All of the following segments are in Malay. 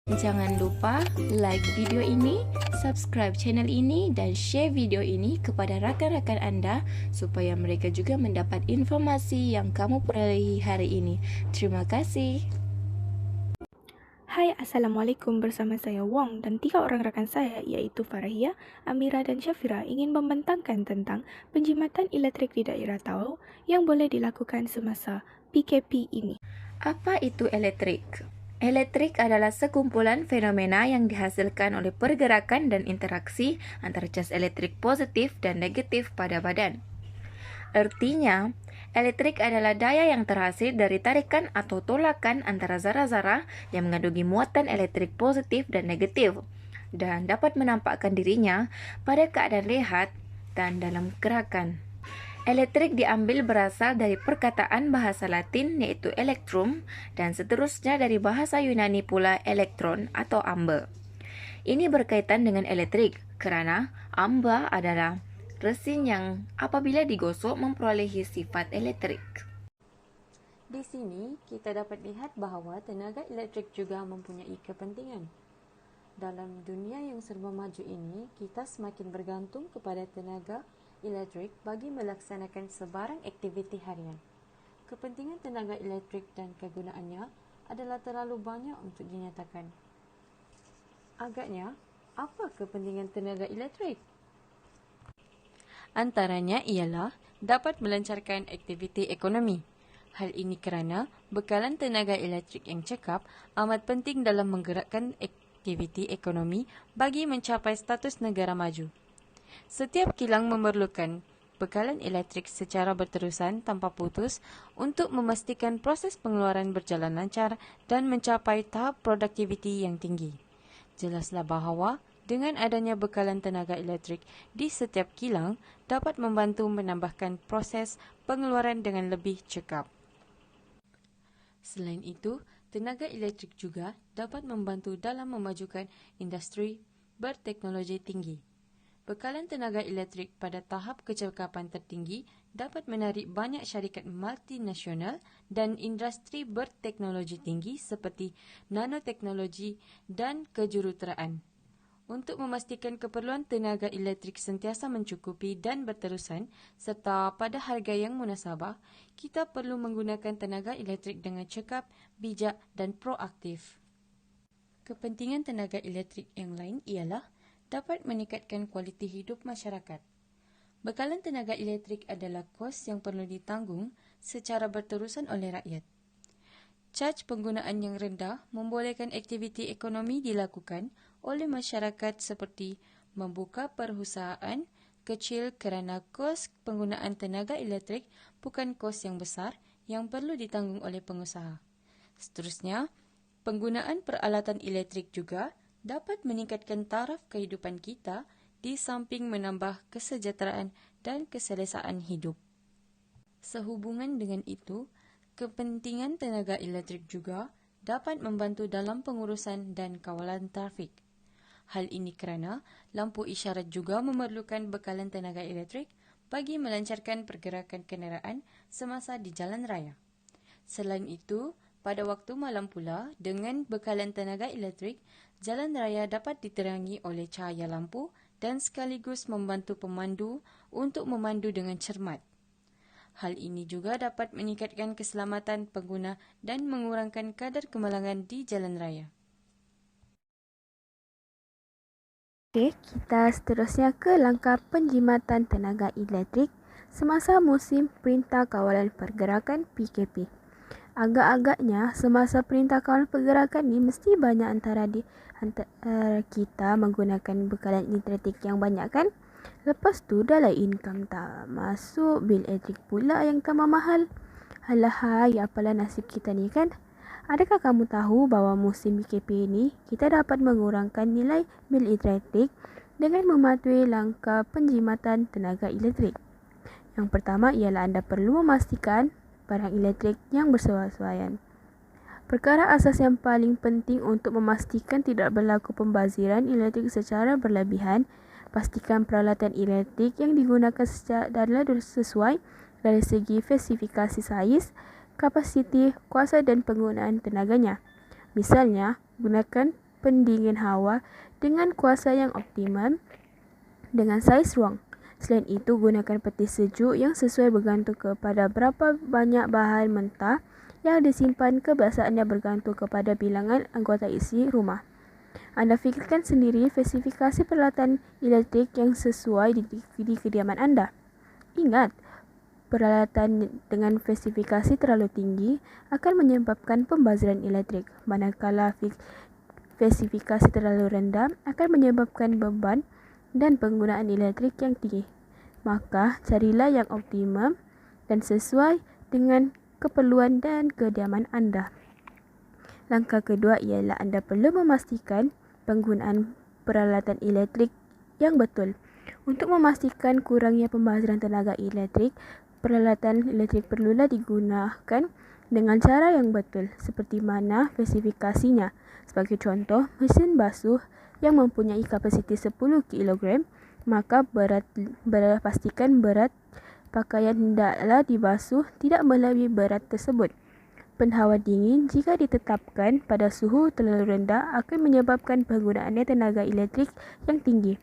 Jangan lupa like video ini, subscribe channel ini dan share video ini kepada rakan-rakan anda supaya mereka juga mendapat informasi yang kamu perolehi hari ini. Terima kasih. Hai, Assalamualaikum, bersama saya Wong dan 3 orang rakan saya iaitu Farahia, Amira dan Syafira ingin membentangkan tentang penjimatan elektrik di daerah Tawau yang boleh dilakukan semasa PKP ini. Apa itu elektrik? Elektrik adalah sekumpulan fenomena yang dihasilkan oleh pergerakan dan interaksi antara cas elektrik positif dan negatif pada badan. Artinya, elektrik adalah daya yang terhasil dari tarikan atau tolakan antara zarah-zarah yang mengandungi muatan elektrik positif dan negatif dan dapat menampakkan dirinya pada keadaan rehat dan dalam gerakan. Elektrik diambil berasal dari perkataan bahasa Latin yaitu elektrum dan seterusnya dari bahasa Yunani pula elektron atau amba. Ini berkaitan dengan elektrik kerana amba adalah resin yang apabila digosok memperolehi sifat elektrik. Di sini kita dapat lihat bahawa tenaga elektrik juga mempunyai kepentingan. Dalam dunia yang serba maju ini, kita semakin bergantung kepada tenaga elektrik bagi melaksanakan sebarang aktiviti harian. Kepentingan tenaga elektrik dan kegunaannya adalah terlalu banyak untuk dinyatakan. Agaknya, apa kepentingan tenaga elektrik? Antaranya ialah dapat melancarkan aktiviti ekonomi. Hal ini kerana bekalan tenaga elektrik yang cekap amat penting dalam menggerakkan aktiviti ekonomi bagi mencapai status negara maju. Setiap kilang memerlukan bekalan elektrik secara berterusan tanpa putus untuk memastikan proses pengeluaran berjalan lancar dan mencapai tahap produktiviti yang tinggi. Jelaslah bahawa dengan adanya bekalan tenaga elektrik di setiap kilang dapat membantu menambahkan proses pengeluaran dengan lebih cekap. Selain itu, tenaga elektrik juga dapat membantu dalam memajukan industri berteknologi tinggi. Bekalan tenaga elektrik pada tahap kecekapan tertinggi dapat menarik banyak syarikat multinasional dan industri berteknologi tinggi seperti nanoteknologi dan kejuruteraan. Untuk memastikan keperluan tenaga elektrik sentiasa mencukupi dan berterusan serta pada harga yang munasabah, kita perlu menggunakan tenaga elektrik dengan cekap, bijak dan proaktif. Kepentingan tenaga elektrik yang lain ialah dapat meningkatkan kualiti hidup masyarakat. Bekalan tenaga elektrik adalah kos yang perlu ditanggung secara berterusan oleh rakyat. Caj penggunaan yang rendah membolehkan aktiviti ekonomi dilakukan oleh masyarakat seperti membuka perusahaan kecil kerana kos penggunaan tenaga elektrik bukan kos yang besar yang perlu ditanggung oleh pengusaha. Seterusnya, penggunaan peralatan elektrik juga dapat meningkatkan taraf kehidupan kita di samping menambah kesejahteraan dan keselesaan hidup. Sehubungan dengan itu, kepentingan tenaga elektrik juga dapat membantu dalam pengurusan dan kawalan trafik. Hal ini kerana lampu isyarat juga memerlukan bekalan tenaga elektrik bagi melancarkan pergerakan kenderaan semasa di jalan raya. Selain itu, pada waktu malam pula, dengan bekalan tenaga elektrik, jalan raya dapat diterangi oleh cahaya lampu dan sekaligus membantu pemandu untuk memandu dengan cermat. Hal ini juga dapat meningkatkan keselamatan pengguna dan mengurangkan kadar kemalangan di jalan raya. Okey, kita seterusnya ke langkah penjimatan tenaga elektrik semasa musim Perintah Kawalan Pergerakan PKP. Agak-agaknya semasa Perintah Kawalan Pergerakan ni mesti banyak antara kita menggunakan bekalan elektrik yang banyak kan? Lepas tu dah lah income tak masuk, bil elektrik pula yang tambah mahal. Alahai, apalah nasib kita ni kan? Adakah kamu tahu bahawa musim PKP ini kita dapat mengurangkan nilai bil elektrik dengan mematuhi langkah penjimatan tenaga elektrik? Yang pertama ialah anda perlu memastikan barang elektrik yang bersesuaian. Perkara asas yang paling penting untuk memastikan tidak berlaku pembaziran elektrik secara berlebihan, pastikan peralatan elektrik yang digunakan adalah sesuai dari segi spesifikasi saiz, kapasiti, kuasa dan penggunaan tenaganya. Misalnya, gunakan pendingin hawa dengan kuasa yang optimum dengan saiz ruang. Selain itu, gunakan peti sejuk yang sesuai bergantung kepada berapa banyak bahan mentah yang disimpan. Kebiasaannya bergantung kepada bilangan anggota isi rumah. Anda fikirkan sendiri spesifikasi peralatan elektrik yang sesuai di kediaman anda. Ingat, peralatan dengan spesifikasi terlalu tinggi akan menyebabkan pembaziran elektrik, manakala spesifikasi terlalu rendah akan menyebabkan beban dan penggunaan elektrik yang tinggi. Maka, carilah yang optimum dan sesuai dengan keperluan dan kediaman anda. Langkah kedua ialah anda perlu memastikan penggunaan peralatan elektrik yang betul. Untuk memastikan kurangnya pembaziran tenaga elektrik, peralatan elektrik perlulah digunakan dengan cara yang betul, seperti mana spesifikasinya. Sebagai contoh, mesin basuh yang mempunyai kapasiti 10 kg, maka pastikan berat pakaian hendaklah dibasuh tidak melebihi berat tersebut. Penghawa dingin jika ditetapkan pada suhu terlalu rendah akan menyebabkan penggunaannya tenaga elektrik yang tinggi.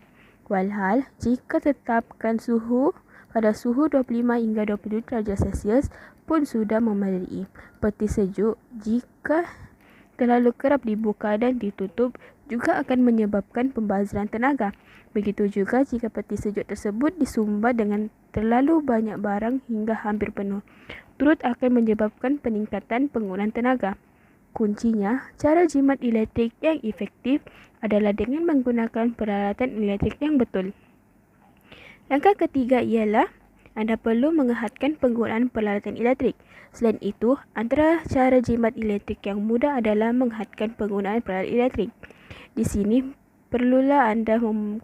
Walhal, jika tetapkan suhu pada suhu 25 hingga 27 darjah Celsius pun sudah memadai. Peti sejuk jika terlalu kerap dibuka dan ditutup juga akan menyebabkan pembaziran tenaga. Begitu juga jika peti sejuk tersebut disumbat dengan terlalu banyak barang hingga hampir penuh, turut akan menyebabkan peningkatan penggunaan tenaga. Kuncinya, cara jimat elektrik yang efektif adalah dengan menggunakan peralatan elektrik yang betul. Langkah ketiga ialah anda perlu mengehatkan penggunaan peralatan elektrik. Selain itu, antara cara jimat elektrik yang mudah adalah mengehatkan penggunaan peralatan elektrik. Di sini, perlulah anda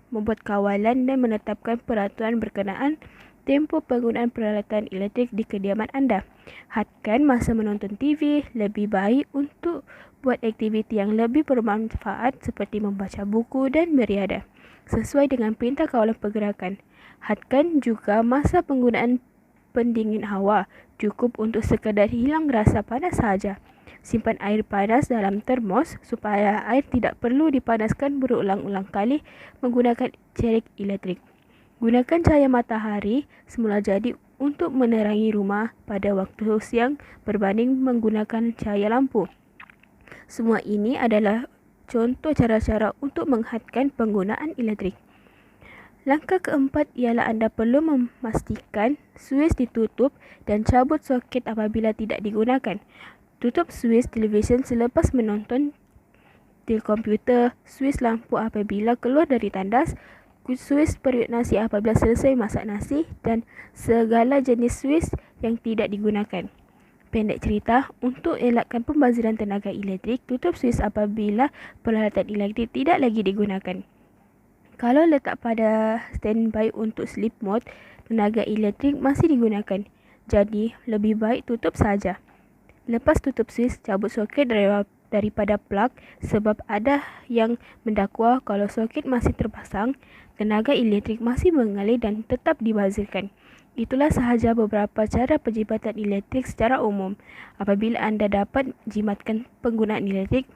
membuat kawalan dan menetapkan peraturan berkenaan tempoh penggunaan peralatan elektrik di kediaman anda. Hadkan masa menonton TV, lebih baik untuk buat aktiviti yang lebih bermanfaat seperti membaca buku dan beriadah, sesuai dengan perintah kawalan pergerakan. Hadkan juga masa penggunaan pendingin hawa, cukup untuk sekadar hilang rasa panas sahaja. Simpan air panas dalam termos supaya air tidak perlu dipanaskan berulang-ulang kali menggunakan cerik elektrik. Gunakan cahaya matahari semula jadi untuk menerangi rumah pada waktu siang berbanding menggunakan cahaya lampu. Semua ini adalah contoh cara-cara untuk menghadkan penggunaan elektrik. Langkah keempat ialah anda perlu memastikan suis ditutup dan cabut soket apabila tidak digunakan. Tutup suis televisyen selepas menonton komputer, suis lampu apabila keluar dari tandas, suis periuk nasi apabila selesai masak nasi dan segala jenis suis yang tidak digunakan. Pendek cerita, untuk elakkan pembaziran tenaga elektrik, tutup suis apabila peralatan elektrik tidak lagi digunakan. Kalau letak pada standby untuk sleep mode, tenaga elektrik masih digunakan. Jadi, lebih baik tutup saja. Lepas tutup suis, cabut soket daripada plug sebab ada yang mendakwa kalau soket masih terpasang, tenaga elektrik masih mengalir dan tetap dibazirkan. Itulah sahaja beberapa cara penjimatan elektrik secara umum. Apabila anda dapat jimatkan penggunaan elektrik,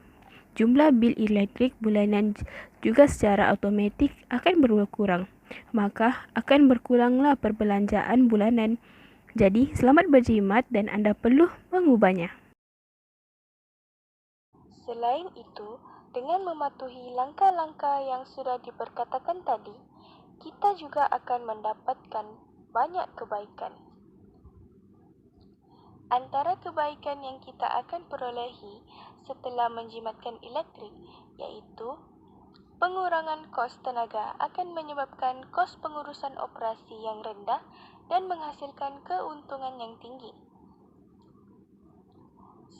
jumlah bil elektrik bulanan juga secara automatik akan berkurang. Maka akan berkuranglah perbelanjaan bulanan. Jadi, selamat berjimat dan anda perlu mengubahnya. Selain itu, dengan mematuhi langkah-langkah yang sudah diperkatakan tadi, kita juga akan mendapatkan banyak kebaikan. Antara kebaikan yang kita akan perolehi setelah menjimatkan elektrik iaitu pengurangan kos tenaga akan menyebabkan kos pengurusan operasi yang rendah dan menghasilkan keuntungan yang tinggi.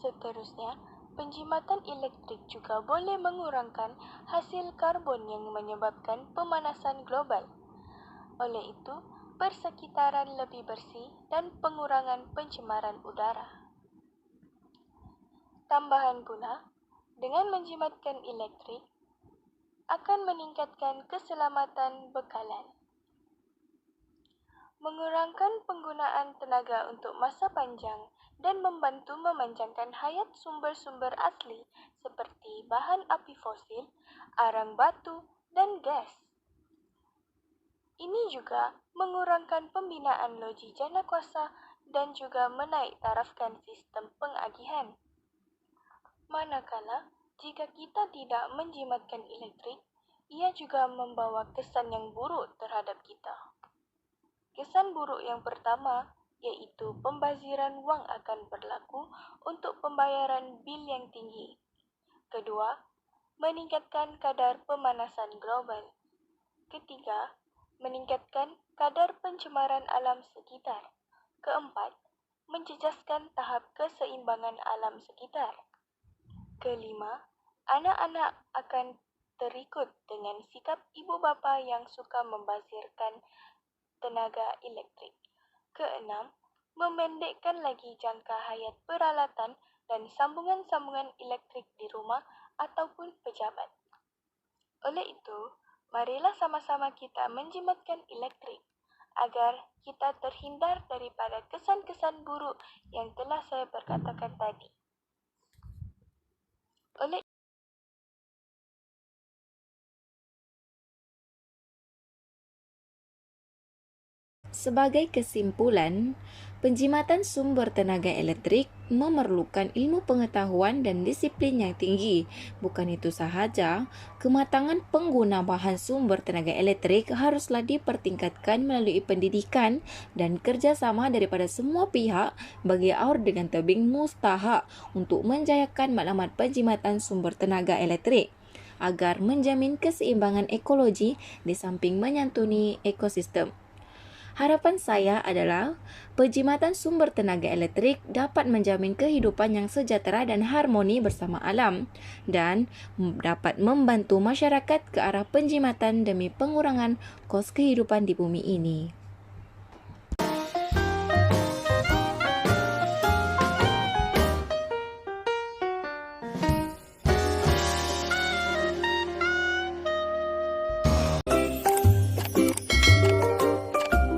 Seterusnya, penjimatan elektrik juga boleh mengurangkan hasil karbon yang menyebabkan pemanasan global. Oleh itu, persekitaran lebih bersih dan pengurangan pencemaran udara. Tambahan pula, dengan menjimatkan elektrik akan meningkatkan keselamatan bekalan. Mengurangkan penggunaan tenaga untuk masa panjang dan membantu memanjangkan hayat sumber-sumber asli seperti bahan api fosil, arang batu, dan gas. Ini juga mengurangkan pembinaan loji jana kuasa dan juga menaik tarafkan sistem pengagihan. Manakala, jika kita tidak menjimatkan elektrik, ia juga membawa kesan yang buruk terhadap kita. Kesan buruk yang pertama yaitu pembaziran wang akan berlaku untuk pembayaran bil yang tinggi. Kedua, meningkatkan kadar pemanasan global. Ketiga, meningkatkan kadar pencemaran alam sekitar. Keempat, menjejaskan tahap keseimbangan alam sekitar. Kelima, anak-anak akan terikut dengan sikap ibu bapa yang suka membazirkan tenaga elektrik. Keenam, memendekkan lagi jangka hayat peralatan dan sambungan-sambungan elektrik di rumah ataupun pejabat. Oleh itu, marilah sama-sama kita menjimatkan elektrik agar kita terhindar daripada kesan-kesan buruk yang telah saya perkatakan tadi. Oleh Sebagai kesimpulan, penjimatan sumber tenaga elektrik memerlukan ilmu pengetahuan dan disiplin yang tinggi. Bukan itu sahaja, kematangan pengguna bahan sumber tenaga elektrik haruslah dipertingkatkan melalui pendidikan dan kerjasama daripada semua pihak bagi aur dengan tebing mustahak untuk menjayakan maklumat penjimatan sumber tenaga elektrik agar menjamin keseimbangan ekologi di samping menyantuni ekosistem. Harapan saya adalah penjimatan sumber tenaga elektrik dapat menjamin kehidupan yang sejahtera dan harmoni bersama alam dan dapat membantu masyarakat ke arah penjimatan demi pengurangan kos kehidupan di bumi ini.